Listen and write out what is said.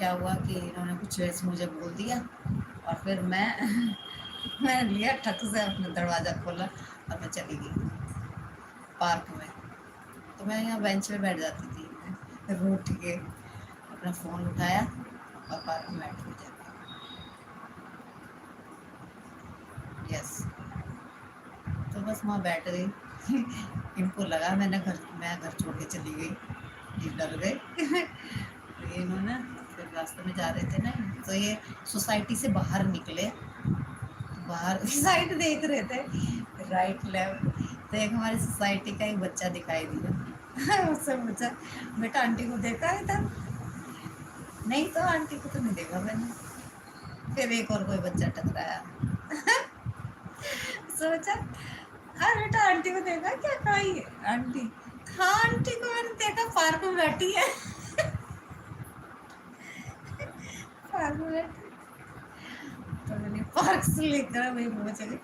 क्या हुआ कि इन्होंने कुछ ऐसे मुझे बोल दिया, और फिर मैं लिया ठक से अपना दरवाज़ा खोला और मैं चली गई पार्क में। तो मैं यहाँ बेंच पे बैठ जाती थी, फिर वो उठ के अपना फ़ोन उठाया और पार्क में बैठ गई जाके। यस, तो बस वहाँ बैठ गई। इनको लगा मैं घर छोड़ के चली गई, ये डर गए। तो ये इन्होंने फिर रास्ते में जा रहे थे ना, तो ये सोसाइटी से बाहर निकले, तो बाहर साइड देख रहे थे राइट लेफ्ट, तो एक हमारी सोसाइटी का एक बच्चा दिखाई दिया। उससे पूछा, बेटा आंटी को देखा है इधर? नहीं तो आंटी को तो नहीं देखा मैंने। फिर एक और कोई बच्चा टकराया। सोचा, हाँ बेटा आंटी को देखा क्या? कहीं आंटी? हाँ आंटी को मैंने देखा, पार्क में बैठी है। पार्क में बैठी, तो मैंने पार्क से लेकर वही पहुंच गई।